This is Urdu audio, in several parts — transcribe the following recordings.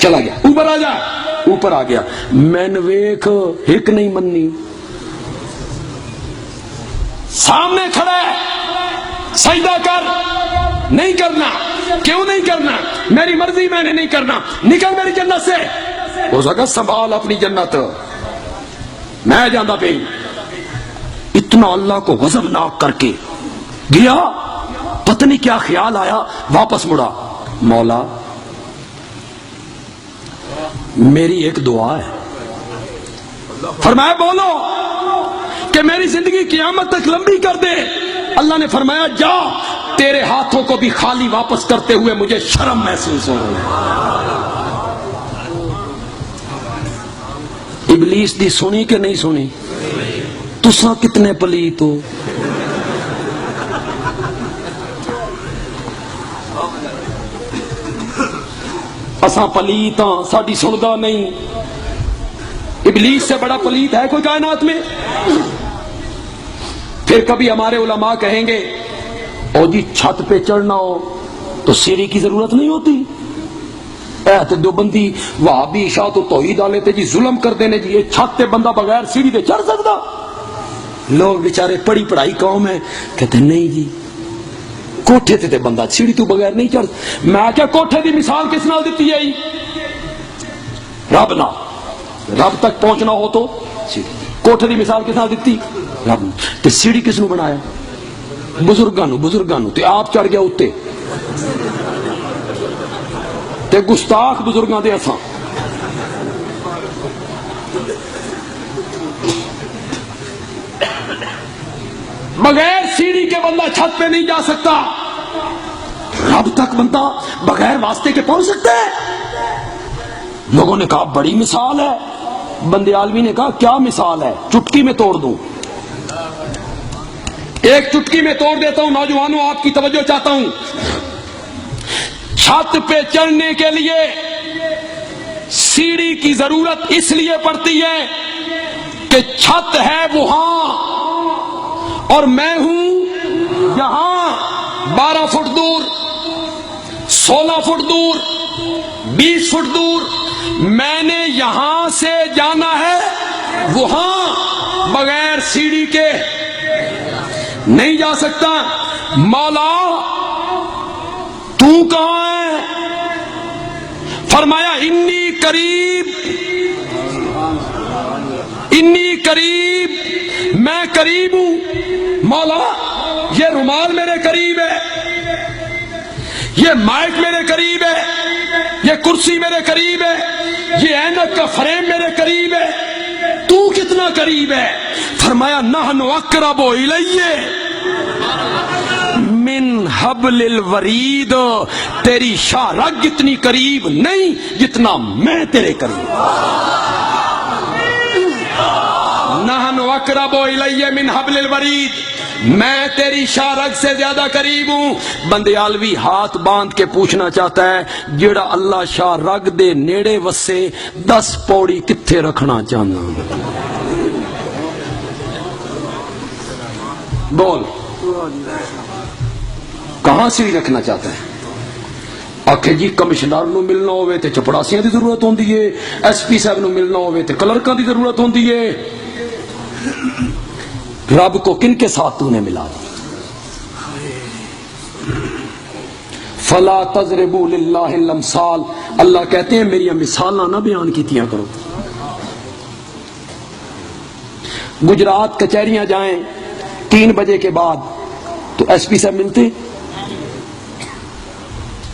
چلا گیا، اوپر آ جا، اوپر آ گیا، میں نے ویکھ ہک نہیں مننی، سامنے کھڑا ہے، سجدہ کر، نہیں کرنا، کیوں نہیں کرنا؟ میری مرضی، میں نے نہیں کرنا، نکل میری جنت سے۔ ہو سکا سنبھال اپنی جنت، میں جانا پہ اتنا اللہ کو غضبناک کر کے گیا، پتہ نہیں کیا خیال آیا، واپس مڑا، مولا میری ایک دعا ہے، فرمایا بولو کہ میری زندگی قیامت تک لمبی کر دے۔ اللہ نے فرمایا جا، تیرے ہاتھوں کو بھی خالی واپس کرتے ہوئے مجھے شرم محسوس ہو رہی ہے۔ ابلیس دی سنی کہ نہیں سنی؟ تساں کتنے پلیت ہو، اساں پلیت ہاں، ساڈی سندا نہیں۔ ابلیس سے بڑا پلیت ہے کوئی کائنات میں؟ پھر کبھی ہمارے علماء کہیں گے او جی چھت پہ چڑھنا ہو تو سیڑھی کی ضرورت نہیں ہوتی، ایت دو بندی وہابی شاہ تو توحید والے تے جی ظلم کر دینے جی، یہ چھت تے بندہ بغیر سیڑھی دے چڑھ سکتا؟ لوگ بیچارے پڑھی پڑھائی قوم ہے، کہتے نہیں جی کوٹھے تے بندہ سیڑھی تو بغیر نہیں چڑھ۔ میں کیا کوٹھے دی مثال کس نال دیتی ہے؟ رب نہ، رب تک پہنچنا ہو تو کوٹھے دی مثال کس نال دیتی؟ رب۔ تے سیڑھی کس نو بنایا؟ بزرگاں نو، تے آپ چڑھ گیا اتے، تے گستاخ بزرگاں دے اساں۔ بغیر سیڑھی کے بندہ چھت پہ نہیں جا سکتا، رب تک بندہ بغیر واسطے کے پہنچ سکتا ہے۔ لوگوں نے کہا بڑی مثال ہے، بندے عالمی نے کہا کیا مثال ہے؟ چٹکی میں توڑ دوں، ایک چٹکی میں توڑ دیتا ہوں۔ نوجوانوں آپ کی توجہ چاہتا ہوں، چھت پہ چڑھنے کے لیے سیڑھی کی ضرورت اس لیے پڑتی ہے کہ چھت ہے وہاں اور میں ہوں یہاں، 12 فٹ دور، 16 فٹ دور، 20 فٹ دور، میں نے یہاں سے جانا ہے وہاں، بغیر سیڑھی کے نہیں جا سکتا۔ مولا تو کہاں ہے؟ فرمایا انی قریب، انی قریب، میں قریب ہوں۔ مولا یہ رومال میرے قریب ہے، یہ مائک میرے قریب ہے، یہ کرسی میرے قریب ہے، یہ اینک کا فریم میرے قریب ہے، تو کتنا قریب ہے؟ فرمایا نحن اقرب الیہ من حبل الورید، تیری شاہ رگ اتنی قریب نہیں جتنا میں تیرے قریب۔ نحن اقرب الیہ من حبل الورید، میں تیری شاہ رگ سے زیادہ قریب ہوں۔ بندے عالوی ہاتھ باندھ کے پوچھنا چاہتا ہے جیڑا اللہ شاہ رگ دے نیڑے وسے 10 پوڑی کتھے رکھنا چاہنا؟ بول کہاں سے رکھنا چاہتا ہے؟ آکھے جی کمشنر نو ملنا ہوئے تے چپڑاسیاں دی ضرورت ہوندی ہے، ایس پی صاحب نو ملنا ہوئے تے کلرکاں دی ضرورت ہوندی ہے۔ رب کو کن کے ساتھ تو نے ملا دی؟ فلا تضربوا للہ الامثال، اللہ کہتے ہیں میری مثالاں نہ بیان کیتیاں کرو۔ گجرات کچہریاں جائیں 3 بجے کے بعد تو ایس پی صاحب ملتے،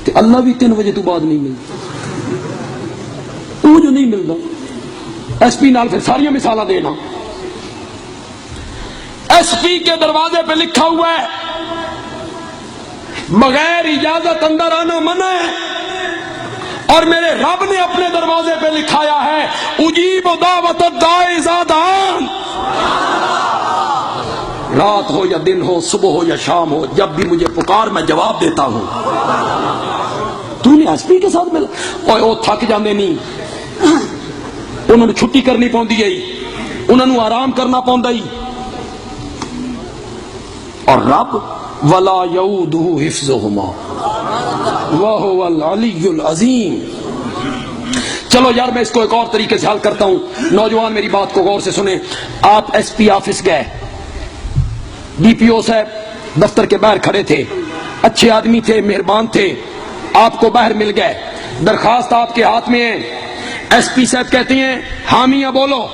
تے اللہ بھی 3 بجے تو بعد نہیں ملتا، وہ جو نہیں ملتا ایس پی نال پھر ساری مثالاں دینا۔ ایس پی کے دروازے پہ لکھا ہوا ہے بغیر اجازت اندر آنا منع ہے، اور میرے رب نے اپنے دروازے پہ لکھایا ہے اجیب دعوت الداعی اذا دعان، رات ہو یا دن ہو، صبح ہو یا شام ہو، جب بھی مجھے پکار میں جواب دیتا ہوں۔ تو نے ایس پی کے ساتھ ملا؟ اوہ تھک جاندے نہیں، انہوں نے چھٹی کرنی پوندی ہے، انہوں نے آرام کرنا پوندا ہی، اور رب ولا یعودہ حفظہما وہو العلی العظیم، چلو یار میں اس کو ایک اور طریقے سے حل کرتا ہوں. نوجوان میری بات کو غور سے سنیں. آپ ایس پی آفس گئے, ڈی پی او صاحب دفتر کے باہر کھڑے تھے, اچھے آدمی تھے, مہربان تھے, آپ کو باہر مل گئے, درخواست آپ کے ہاتھ میں ہے. ایس پی صاحب کہتے ہیں حامیہ بولو,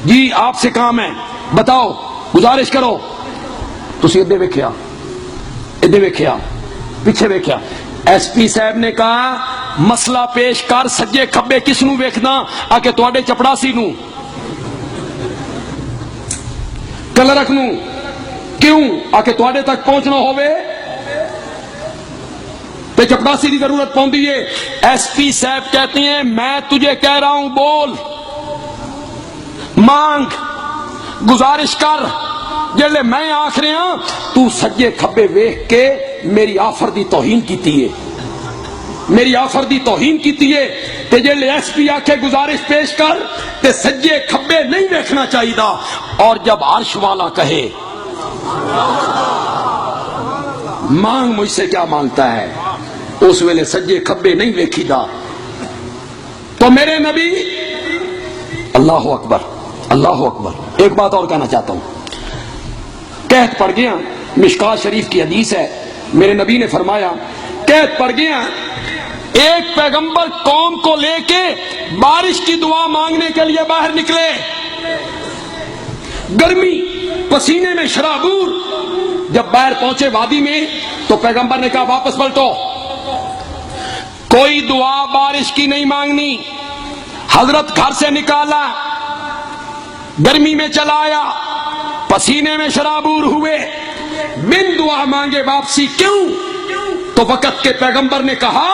جی آپ سے کام ہے, بتاؤ, گزارش کرو. تسی ادھر ویکھیا, ادھر ویکھیا, پیچھے ویکھیا. ایس پی صاحب نے کہا مسئلہ پیش کر, سجے کھبے کس نو ویکھنا, آ کے تواڈے چپڑاسی نو, کلرک نو, کیوں آ کے تواڈے تک پہنچنا ہوئے تے چپڑاسی کی ضرورت پوندی ہے. ایس پی صاحب کہتے ہیں میں تجھے کہہ رہا ہوں بول, مانگ, گزارش کر. جلے میں آخ رہا ہوں تو سجے کھبے ویکھ کے میری آفر دی توہین کیتی ہے, میری آفر دی توہین کیتی ہے. تے جلے ایس پی آکھے گزارش پیش کر تے سجے کھبے نہیں ویکھنا چاہیے. اور جب عرش والا کہے مانگ مجھ سے کیا مانگتا ہے, اس ویلے سجے کھبے نہیں ویکھی دا. تو میرے نبی, اللہ اکبر, اللہ اکبر. ایک بات اور کہنا چاہتا ہوں, قحط پڑ گیا, مشکات شریف کی حدیث ہے, میرے نبی نے فرمایا قحط پڑ گیا, ایک پیغمبر قوم کو لے کے بارش کی دعا مانگنے کے لیے باہر نکلے, گرمی, پسینے میں شرابور. جب باہر پہنچے وادی میں تو پیغمبر نے کہا واپس پلٹو, کوئی دعا بارش کی نہیں مانگنی. حضرت گھر سے نکالا, گرمی میں چلا آیا, پسینے میں شرابور ہوئے, بن دعا مانگے واپسی. کیوں؟ تو وقت کے پیغمبر نے کہا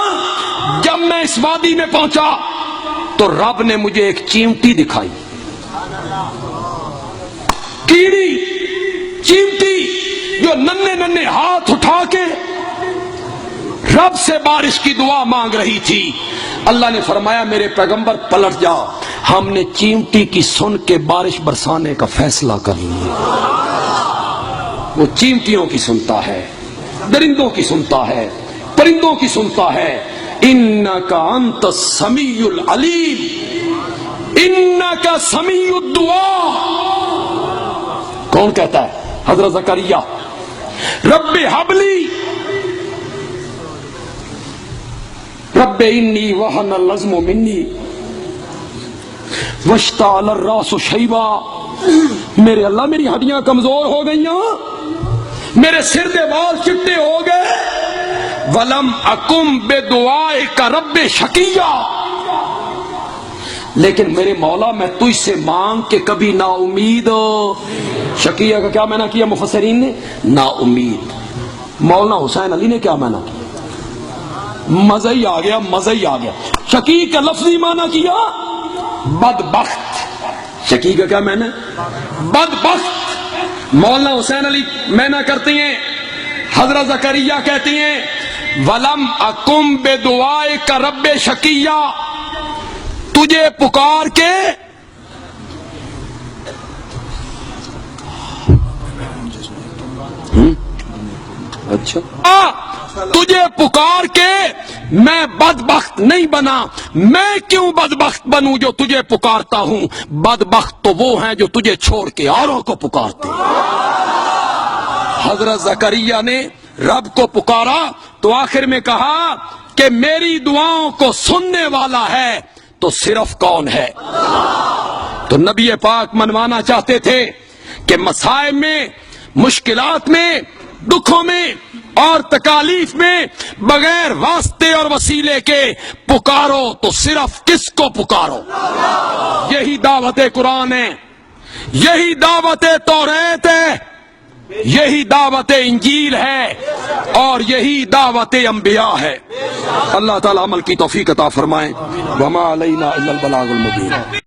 جب میں اس وادی میں پہنچا تو رب نے مجھے ایک چیمٹی دکھائی, کیڑی چیمٹی, جو ننھے ننھے ہاتھ اٹھا کے رب سے بارش کی دعا مانگ رہی تھی. اللہ نے فرمایا میرے پیغمبر پلٹ جا, ہم نے چیمٹی کی سن کے بارش برسانے کا فیصلہ کر لیا. وہ چیمٹیوں کی سنتا ہے, درندوں کی سنتا ہے, پرندوں کی سنتا ہے. انکا انت السمیع العلیم, انکا سمیع الدعاء. کون کہتا ہے؟ حضرت زکریا. رب حبلی, رب انی وہن العظم منی واشتعل الراس شیبا. میرے اللہ میری ہڈیاں کمزور ہو گئیاں, میرے سر دے بال چٹے ہو گئے. ولم اکم بدعائک رب شقیا, لیکن میرے مولا میں تجھ سے مانگ کے کبھی نا امید. شقیہ کا کیا معنی کیا مفسرین نے؟ نا امید. مولانا حسین علی نے کیا معنی کیا؟ مزہ ہی آ گیا, مزہ ہی آ گیا. شقیق کا لفظی معنی کیا بدبخت. شقیق کا کیا معنی؟ بدبخت. مولانا حسین علی معنی کرتے ہیں, حضرت زکریا کہتے ہیں ولم اکم بدعائک رب شقیہ, تجھے پکار کے اچھا تجھے پکار کے میں بدبخت نہیں بنا. میں کیوں بدبخت بنوں جو تجھے پکارتا ہوں؟ بدبخت تو وہ ہیں جو تجھے چھوڑ کے اوروں کو پکارتے. حضرت زکریا نے رب کو پکارا تو آخر میں کہا کہ میری دعاؤں کو سننے والا ہے تو صرف کون ہے؟ تو نبی پاک منوانا چاہتے تھے کہ مصائب میں, مشکلات میں, دکھوں میں اور تکالیف میں بغیر واسطے اور وسیلے کے پکارو تو صرف کس کو پکارو. یہی دعوت قرآن ہے, یہی دعوت توریت ہے, یہی دعوت انجیل ہے, اور یہی دعوت انبیاء ہے. اللہ تعالی عمل کی توفیق عطا فرمائے. وما علینا الا البلاغ المبین.